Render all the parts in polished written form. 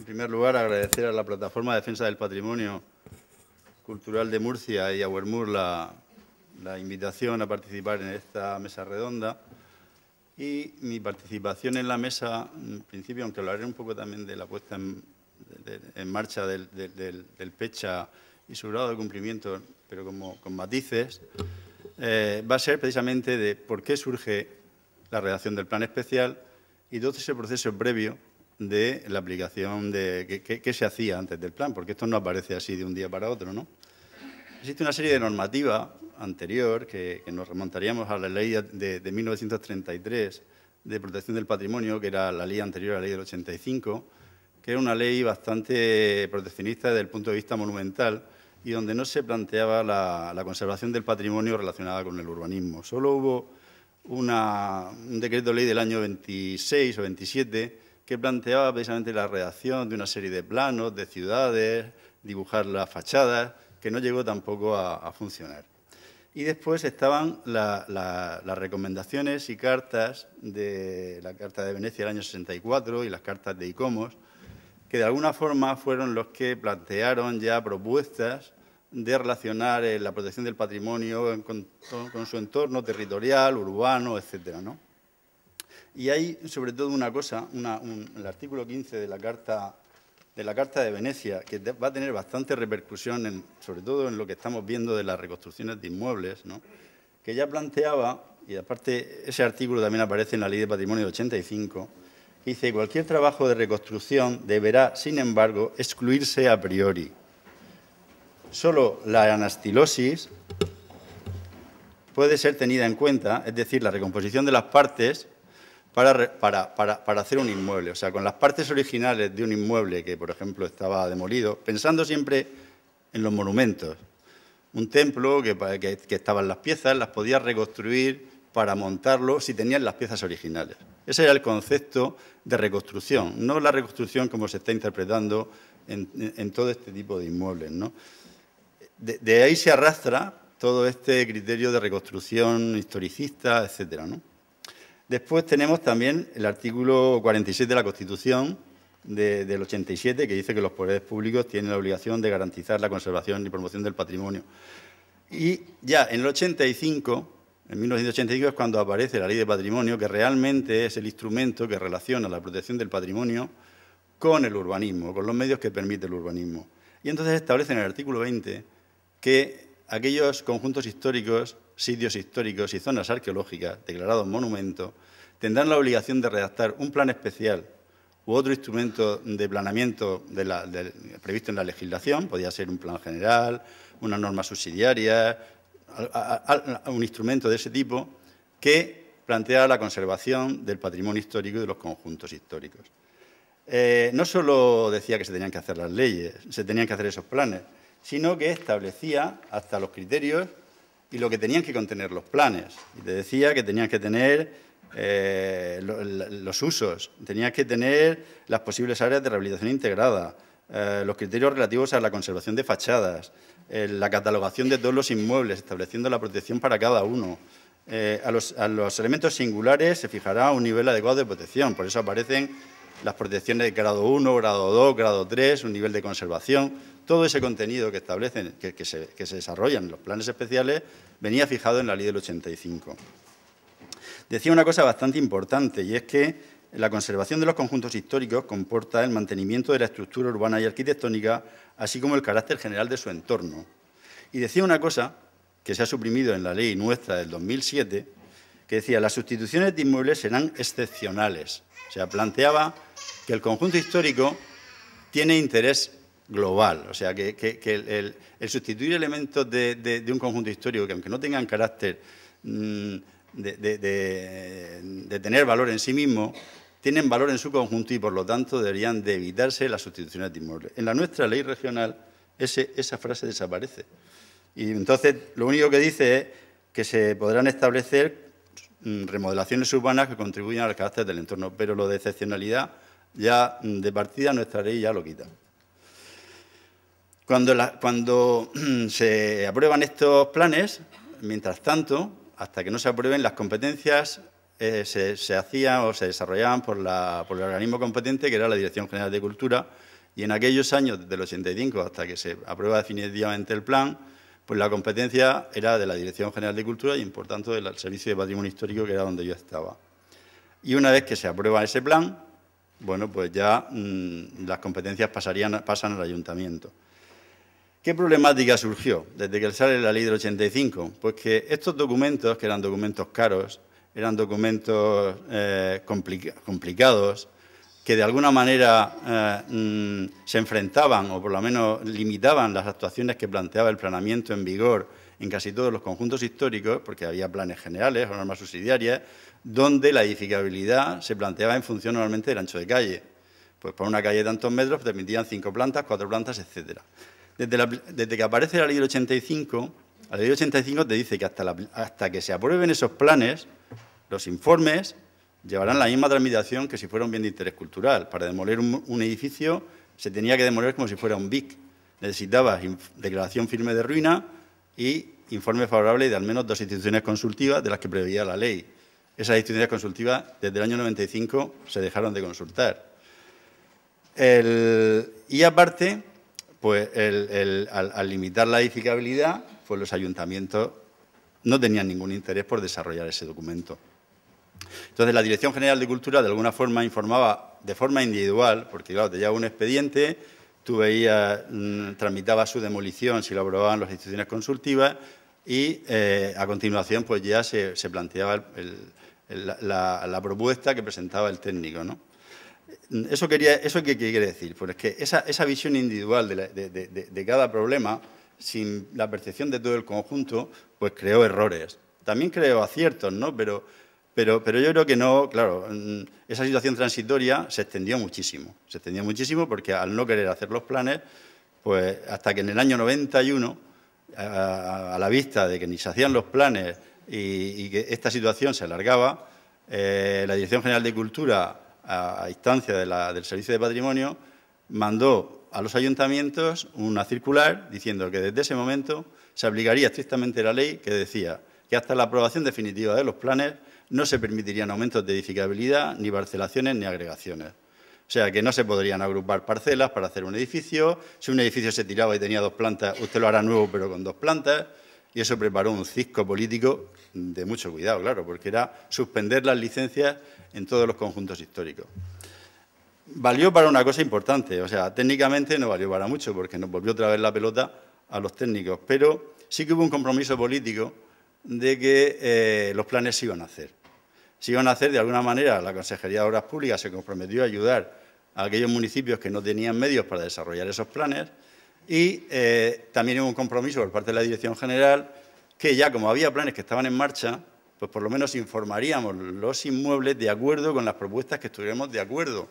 En primer lugar, agradecer a la Plataforma de Defensa del Patrimonio Cultural de Murcia y a Wermur la invitación a participar en esta mesa redonda. Y mi participación en la mesa, en principio, aunque hablaré un poco también de la puesta en marcha del PECHA y su grado de cumplimiento, pero con matices, va a ser precisamente de por qué surge la redacción del plan especial y todo ese proceso previo de la aplicación de qué se hacía antes del plan, porque esto no aparece así de un día para otro, ¿no? Existe una serie de normativa anterior que nos remontaríamos a la ley de 1933 de protección del patrimonio, que era la ley anterior a la ley del 85, que era una ley bastante proteccionista desde el punto de vista monumental y donde no se planteaba la conservación del patrimonio relacionada con el urbanismo. Solo hubo un decreto ley del año 26 o 27 que planteaba precisamente la redacción de una serie de planos de ciudades, dibujar las fachadas, que no llegó tampoco a funcionar. Y después estaban las recomendaciones y cartas de la Carta de Venecia del año 64 y las cartas de ICOMOS, que de alguna forma fueron los que plantearon ya propuestas de relacionar la protección del patrimonio con su entorno territorial, urbano, etcétera, ¿no? Y hay, sobre todo, una cosa, el artículo 15 de la Carta de Venecia, que va a tener bastante repercusión, sobre todo en lo que estamos viendo de las reconstrucciones de inmuebles, ¿no? Que ya planteaba, y aparte ese artículo también aparece en la Ley de Patrimonio de 85, que dice: cualquier trabajo de reconstrucción deberá, sin embargo, excluirse a priori. Solo la anastilosis puede ser tenida en cuenta, es decir, la recomposición de las partes, para hacer un inmueble. O sea, con las partes originales de un inmueble que, por ejemplo, estaba demolido, pensando siempre en los monumentos. Un templo que estaban las piezas, las podías reconstruir para montarlo si tenían las piezas originales. Ese era el concepto de reconstrucción, no la reconstrucción como se está interpretando en todo este tipo de inmuebles, ¿no? De ahí se arrastra todo este criterio de reconstrucción historicista, etcétera, ¿no? Después tenemos también el artículo 46 de la Constitución del 87, que dice que los poderes públicos tienen la obligación de garantizar la conservación y promoción del patrimonio. Y ya en el 85, en 1985, es cuando aparece la Ley de Patrimonio, que realmente es el instrumento que relaciona la protección del patrimonio con el urbanismo, con los medios que permite el urbanismo. Y entonces establece en el artículo 20 que aquellos conjuntos históricos, sitios históricos y zonas arqueológicas declarados monumentos tendrán la obligación de redactar un plan especial u otro instrumento de planeamiento previsto en la legislación, podría ser un plan general, una norma subsidiaria, un instrumento de ese tipo que plantea la conservación del patrimonio histórico y de los conjuntos históricos. No solo decía que se tenían que hacer las leyes, se tenían que hacer esos planes, sino que establecía hasta los criterios y lo que tenían que contener los planes. Y te decía que tenían que tener los usos, tenían que tener las posibles áreas de rehabilitación integrada, los criterios relativos a la conservación de fachadas, la catalogación de todos los inmuebles, estableciendo la protección para cada uno. A los elementos singulares se fijará un nivel adecuado de protección, por eso aparecen las protecciones de grado 1, grado 2, grado 3, un nivel de conservación. Todo ese contenido que establecen, que se desarrollan en los planes especiales, venía fijado en la Ley del 85. Decía una cosa bastante importante, y es que la conservación de los conjuntos históricos comporta el mantenimiento de la estructura urbana y arquitectónica, así como el carácter general de su entorno. Y decía una cosa que se ha suprimido en la ley nuestra del 2007, que decía: las sustituciones de inmuebles serán excepcionales. O sea, planteaba que el conjunto histórico tiene interés global, o sea, que el sustituir elementos de un conjunto histórico que, aunque no tengan carácter de tener valor en sí mismo, tienen valor en su conjunto y, por lo tanto, deberían de evitarse las sustituciones de inmuebles. En la nuestra ley regional esa frase desaparece. Y entonces lo único que dice es que se podrán establecer remodelaciones urbanas que contribuyan al carácter del entorno, pero lo de excepcionalidad ya de partida nuestra ley ya lo quita. Cuando se aprueban estos planes, mientras tanto, hasta que no se aprueben, las competencias se hacían o se desarrollaban por el organismo competente, que era la Dirección General de Cultura, y en aquellos años, desde el 85 hasta que se aprueba definitivamente el plan, pues la competencia era de la Dirección General de Cultura y, por tanto, del Servicio de Patrimonio Histórico, que era donde yo estaba. Y una vez que se aprueba ese plan, bueno, pues ya las competencias pasan al ayuntamiento. ¿Qué problemática surgió desde que sale la ley del 85? Pues que estos documentos, que eran documentos caros, eran documentos complicados, que de alguna manera se enfrentaban o por lo menos limitaban las actuaciones que planteaba el planeamiento en vigor en casi todos los conjuntos históricos, porque había planes generales o normas subsidiarias, donde la edificabilidad se planteaba en función normalmente del ancho de calle. Pues para una calle de tantos metros permitían 5 plantas, 4 plantas, etcétera. Desde que aparece la ley del 85, la ley del 85 te dice que hasta que se aprueben esos planes, los informes llevarán la misma tramitación que si fuera un bien de interés cultural. Para demoler un edificio se tenía que demoler como si fuera un BIC. Necesitabas declaración firme de ruina y informe favorable de al menos 2 instituciones consultivas de las que preveía la ley. Esas instituciones consultivas desde el año 95 se dejaron de consultar. Y aparte, pues al limitar la edificabilidad, pues los ayuntamientos no tenían ningún interés por desarrollar ese documento. Entonces, la Dirección General de Cultura, de alguna forma, informaba de forma individual, porque, claro, te llegaba un expediente, tú veías, tramitabas su demolición si lo aprobaban las instituciones consultivas y, a continuación, pues ya se planteaba la propuesta que presentaba el técnico, ¿no? ¿Eso qué quiere decir? Pues es que esa visión individual de cada problema, sin la percepción de todo el conjunto, pues creó errores. También creó aciertos, ¿no? Pero yo creo que no, claro, esa situación transitoria se extendió muchísimo. Se extendió muchísimo porque al no querer hacer los planes, pues hasta que en el año 91, a la vista de que ni se hacían los planes y que esta situación se alargaba, la Dirección General de Cultura, a instancia del Servicio de Patrimonio, mandó a los ayuntamientos una circular diciendo que desde ese momento se aplicaría estrictamente la ley que decía que hasta la aprobación definitiva de los planes no se permitirían aumentos de edificabilidad, ni parcelaciones, ni agregaciones. O sea, que no se podrían agrupar parcelas para hacer un edificio. Si un edificio se tiraba y tenía 2 plantas, usted lo hará nuevo, pero con 2 plantas. Y eso preparó un cisco político de mucho cuidado, claro, porque era suspender las licencias en todos los conjuntos históricos. Valió para una cosa importante, o sea, técnicamente no valió para mucho, porque nos volvió otra vez la pelota a los técnicos, pero sí que hubo un compromiso político de que los planes se iban a hacer. Se iban a hacer, de alguna manera, la Consejería de Obras Públicas se comprometió a ayudar a aquellos municipios que no tenían medios para desarrollar esos planes y también hubo un compromiso por parte de la Dirección General que ya, como había planes que estaban en marcha, pues por lo menos informaríamos los inmuebles de acuerdo con las propuestas que estuviéramos de acuerdo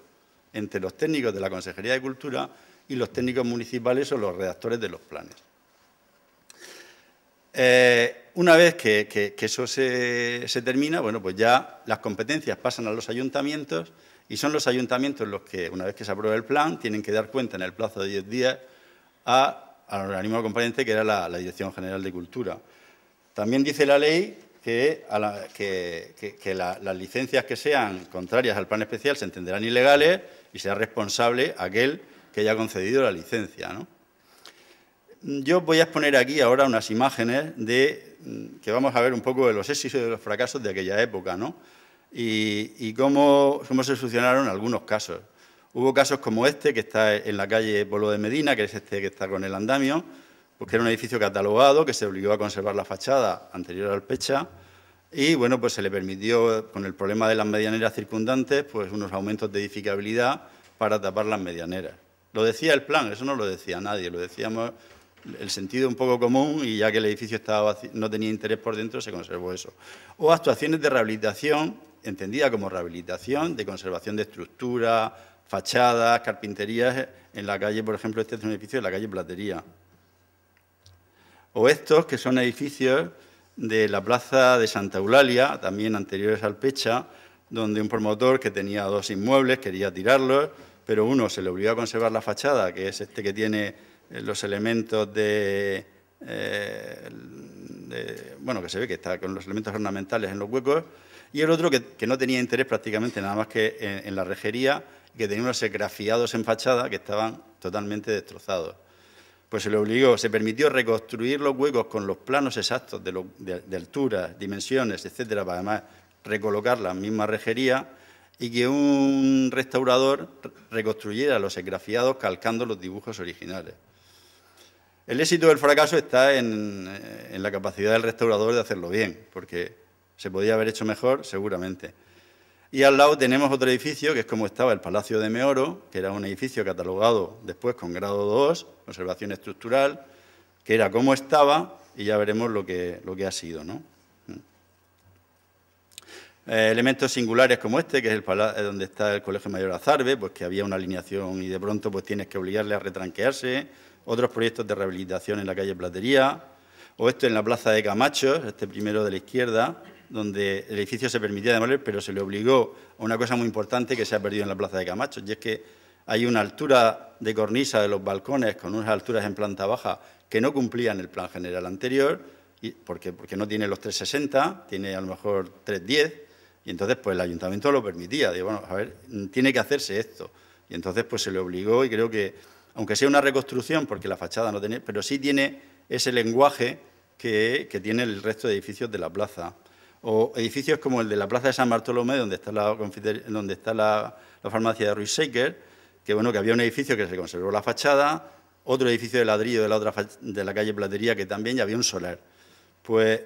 entre los técnicos de la Consejería de Cultura y los técnicos municipales o los redactores de los planes. Una vez que eso se termina, bueno, pues ya las competencias pasan a los ayuntamientos y son los ayuntamientos los que, una vez que se apruebe el plan, tienen que dar cuenta en el plazo de 10 días al organismo competente, que era la Dirección General de Cultura. También dice la ley que las licencias que sean contrarias al plan especial se entenderán ilegales y será responsable aquel que haya concedido la licencia, ¿no? Yo voy a exponer aquí ahora unas imágenes que vamos a ver un poco de los éxitos y de los fracasos de aquella época, ¿no? Y cómo se solucionaron algunos casos. Hubo casos como este, que está en la calle Polo de Medina, que es este que está con el andamio, porque era un edificio catalogado que se obligó a conservar la fachada anterior al Pecha y, bueno, pues se le permitió, con el problema de las medianeras circundantes, pues unos aumentos de edificabilidad para tapar las medianeras. Lo decía el plan, eso no lo decía nadie, lo decíamos el sentido un poco común y ya que el edificio no tenía interés por dentro, se conservó eso. O actuaciones de rehabilitación, entendida como rehabilitación, de conservación de estructura, fachadas, carpinterías, en la calle, por ejemplo, este es un edificio de la calle Platería. O estos, que son edificios de la plaza de Santa Eulalia, también anteriores al Pecha, donde un promotor que tenía 2 inmuebles quería tirarlos, pero uno se le obligó a conservar la fachada, que es este que tiene los elementos bueno, que se ve que está con los elementos ornamentales en los huecos, Y el otro que no tenía interés prácticamente nada más que en la rejería, que tenía unos esgrafiados en fachada que estaban totalmente destrozados. Pues se permitió reconstruir los huecos con los planos exactos de alturas, dimensiones, etcétera, para además recolocar la misma rejería y que un restaurador reconstruyera los esgrafiados calcando los dibujos originales. El éxito del fracaso está en la capacidad del restaurador de hacerlo bien, porque se podía haber hecho mejor, seguramente. Y al lado tenemos otro edificio, que es como estaba el Palacio de Meoro, que era un edificio catalogado después con grado 2, conservación estructural, que era como estaba, y ya veremos lo que ha sido, ¿no? Elementos singulares como este, que es donde está el Colegio Mayor Azarbe, pues que había una alineación y de pronto pues tienes que obligarle a retranquearse. Otros proyectos de rehabilitación en la calle Platería, o esto en la Plaza de Camacho, este primero de la izquierda, donde el edificio se permitía demoler, pero se le obligó a una cosa muy importante que se ha perdido en la Plaza de Camacho, y es que hay una altura de cornisa de los balcones con unas alturas en planta baja que no cumplían el plan general anterior, porque no tiene los 3,60, tiene a lo mejor 3,10, y entonces pues el ayuntamiento lo permitía. Digo, bueno, a ver, tiene que hacerse esto. Y entonces pues se le obligó, y creo que, aunque sea una reconstrucción, porque la fachada no tiene, pero sí tiene ese lenguaje que tiene el resto de edificios de la plaza. O edificios como el de la Plaza de San Bartolomé, donde está la farmacia de Ruiz Seiker, que bueno, que había un edificio que se conservó la fachada, otro edificio de ladrillo de la calle Platería, que también ya había un solar. Pues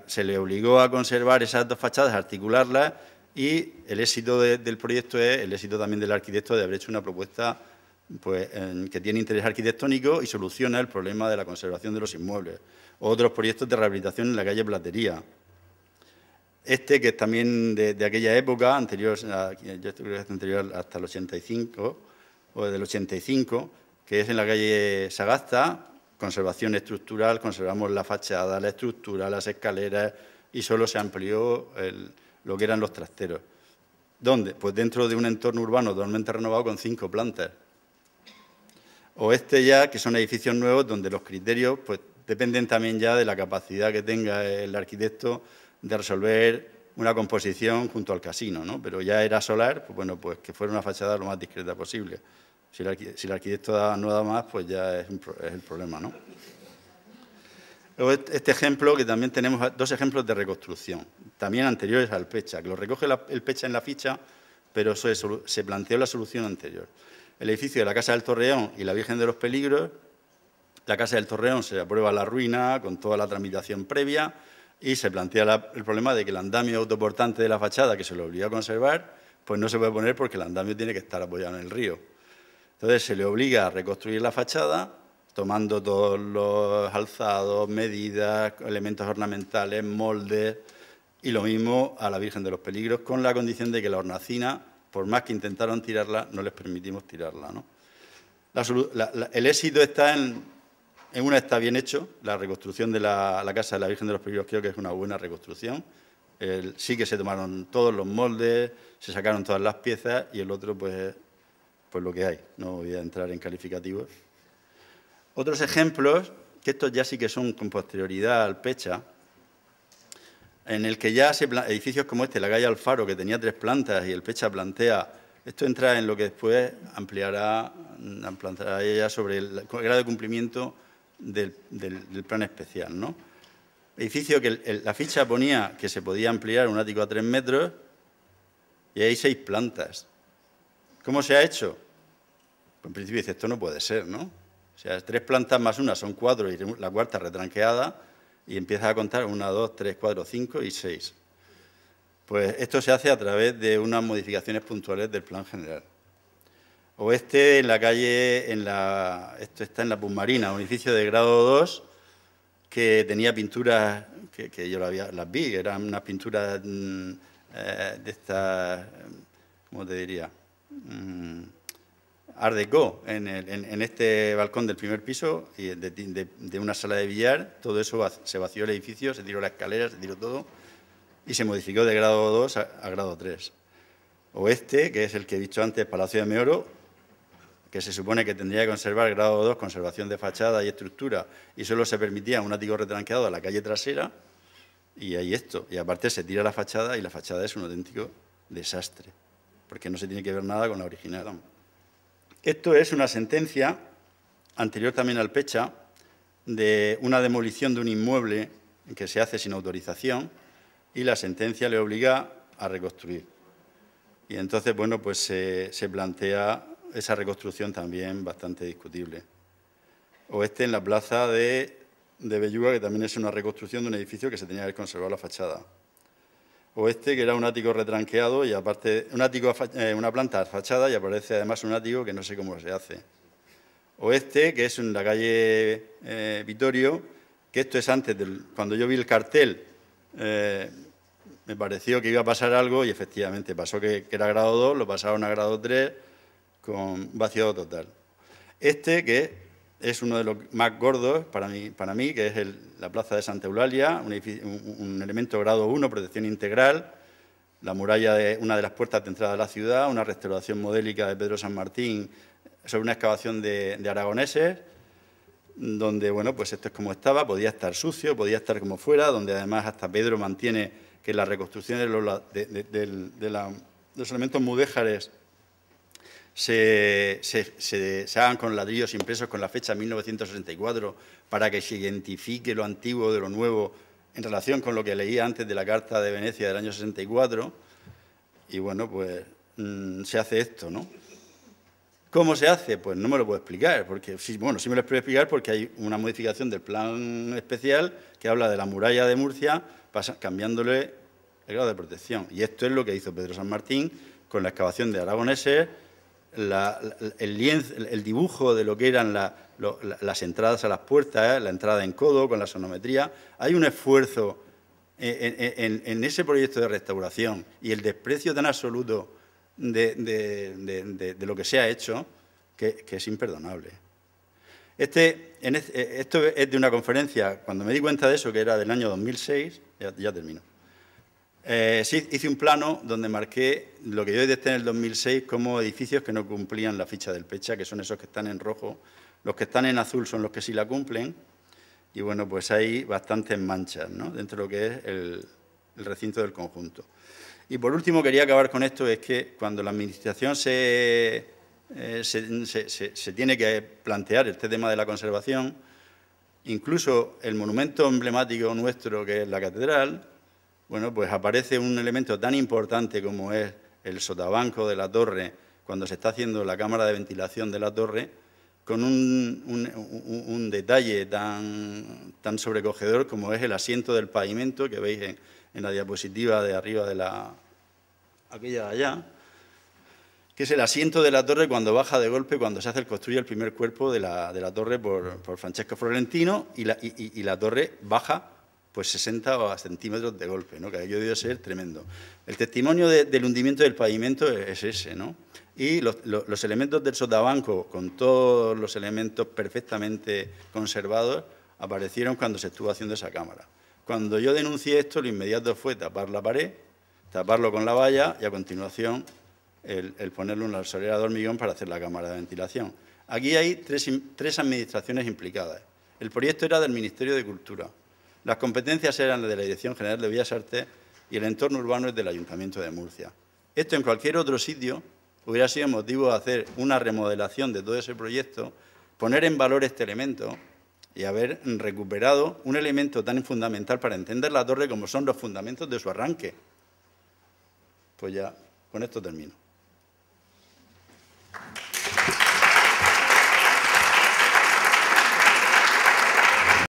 se le obligó a conservar esas dos fachadas, a articularlas, y el éxito del proyecto es el éxito también del arquitecto de haber hecho una propuesta pues, que tiene interés arquitectónico y soluciona el problema de la conservación de los inmuebles. Otros proyectos de rehabilitación en la calle Platería. Este, que es también de aquella época, anterior, yo creo que es anterior hasta el 85, o del 85, que es en la calle Sagasta, conservación estructural, conservamos la fachada, la estructura, las escaleras, y solo se amplió lo que eran los trasteros. ¿Dónde? Pues dentro de un entorno urbano totalmente renovado con 5 plantas. O este ya, que son edificios nuevos donde los criterios pues, dependen también ya de la capacidad que tenga el arquitecto de resolver una composición junto al casino, ¿no? Pero ya era solar, pues bueno, pues que fuera una fachada lo más discreta posible. Si el arquitecto no da más, pues ya es el problema, ¿no? Luego este ejemplo, que también tenemos 2 ejemplos de reconstrucción, también anteriores al Pecha, que lo recoge el Pecha en la ficha, pero se planteó la solución anterior. El edificio de la Casa del Torreón y la Virgen de los Peligros. La Casa del Torreón se aprueba la ruina con toda la tramitación previa y se plantea el problema de que el andamio autoportante de la fachada, que se lo obliga a conservar, pues no se puede poner porque el andamio tiene que estar apoyado en el río. Entonces se le obliga a reconstruir la fachada, tomando todos los alzados, medidas, elementos ornamentales, moldes, y lo mismo a la Virgen de los Peligros, con la condición de que la hornacina, por más que intentaron tirarla, no les permitimos tirarla, ¿no? El éxito está en una está bien hecho, la reconstrucción de la Casa de la Virgen de los Peligros creo que es una buena reconstrucción. Sí que se tomaron todos los moldes, se sacaron todas las piezas, y el otro pues lo que hay, no voy a entrar en calificativos. Otros ejemplos, que estos ya sí que son con posterioridad al Pecha, en el que ya edificios como este, la calle Alfaro, que tenía 3 plantas, y el Pecha plantea, esto entra en lo que después ampliará ella sobre el grado de cumplimiento del plan especial, ¿no? Edificio que la ficha ponía que se podía ampliar un ático a 3 metros, y hay 6 plantas. ¿Cómo se ha hecho? Pues en principio dice, esto no puede ser, ¿no? O sea, 3 plantas más una son 4 y la cuarta retranqueada, y empieza a contar 1, 2, 3, 4, 5 y 6. Pues esto se hace a través de unas modificaciones puntuales del plan general. O este en la calle, esto está en la Pusmarina, un edificio de grado 2 que tenía pinturas, que yo las vi, que eran unas pinturas de estas, ¿cómo te diría? Art Deco, en este balcón del primer piso, y de una sala de billar. Todo eso se vació el edificio, se tiró la escalera, se tiró todo, y se modificó de grado 2 a grado 3. O este, que es el que he dicho antes, Palacio de Meoro, que se supone que tendría que conservar grado 2, conservación de fachada y estructura, y solo se permitía un ático retranqueado a la calle trasera, Y hay esto. Y aparte se tira la fachada y la fachada es un auténtico desastre, porque no se tiene que ver nada con la original. Esto es una sentencia, anterior también al Pecha, de una demolición de un inmueble que se hace sin autorización y la sentencia le obliga a reconstruir. Y entonces, bueno, pues se plantea esa reconstrucción también bastante discutible. O en la plaza de Belluga, que también es una reconstrucción de un edificio que se tenía que haber conservado la fachada. O que era un ático retranqueado y aparte, una planta fachada y aparece además un ático que no sé cómo se hace. O que es en la calle Vittorio, que esto es antes cuando yo vi el cartel, me pareció que iba a pasar algo y efectivamente pasó que era grado 2, lo pasaron a grado 3 con vaciado total. Que es uno de los más gordos para mí que es la plaza de Santa Eulalia, un elemento grado 1, protección integral, la muralla de una de las puertas de entrada de la ciudad, una restauración modélica de Pedro San Martín sobre una excavación de aragoneses, donde, bueno, pues esto es como estaba, podía estar sucio, podía estar como fuera, donde además hasta Pedro mantiene que las reconstrucciones de los elementos mudéjares se hagan con ladrillos impresos con la fecha 1964 para que se identifique lo antiguo de lo nuevo en relación con lo que leía antes de la Carta de Venecia del año 64. Y bueno, pues se hace esto, ¿no? ¿Cómo se hace? Pues no me lo puedo explicar, porque sí me lo puedo explicar porque hay una modificación del plan especial que habla de la muralla de Murcia, cambiándole el grado de protección. Y esto es lo que hizo Pedro San Martín con la excavación de aragoneses, el dibujo de lo que eran las entradas a las puertas, la entrada en codo con la sonometría. Hay un esfuerzo en ese proyecto de restauración y el desprecio tan absoluto de lo que se ha hecho que es imperdonable. Esto es de una conferencia, cuando me di cuenta de eso, que era del año 2006, ya termino. Sí, hice un plano donde marqué lo que yo detecté en el 2006 como edificios que no cumplían la ficha del Pecha, que son esos que están en rojo. Los que están en azul son los que sí la cumplen. Y bueno, pues hay bastantes manchas, ¿no?, dentro de lo que es el recinto del conjunto. Y por último, quería acabar con esto, es que cuando la Administración se tiene que plantear este tema de la conservación, incluso el monumento emblemático nuestro, que es la catedral, bueno, pues aparece un elemento tan importante como es el sotabanco de la torre, cuando se está haciendo la cámara de ventilación de la torre, con un detalle tan sobrecogedor como es el asiento del pavimento que veis en la diapositiva de arriba de aquella de allá, que es el asiento de la torre cuando baja de golpe, cuando se construye el primer cuerpo de la torre por Francesco Florentino y la torre baja pues 60 centímetros de golpe, ¿no?, que aquello debió ser tremendo. El testimonio del hundimiento del pavimento es ese, ¿no? Y los elementos del sotabanco, con todos los elementos perfectamente conservados, aparecieron cuando se estuvo haciendo esa cámara. Cuando yo denuncié esto, lo inmediato fue tapar la pared, taparlo con la valla y a continuación el ponerle una solera de hormigón para hacer la cámara de ventilación. Aquí hay tres administraciones implicadas. El proyecto era del Ministerio de Cultura. Las competencias eran de la Dirección General de Bellas Artes y el entorno urbano es del Ayuntamiento de Murcia. Esto en cualquier otro sitio hubiera sido motivo de hacer una remodelación de todo ese proyecto, poner en valor este elemento y haber recuperado un elemento tan fundamental para entender la torre como son los fundamentos de su arranque. Pues ya, con esto termino.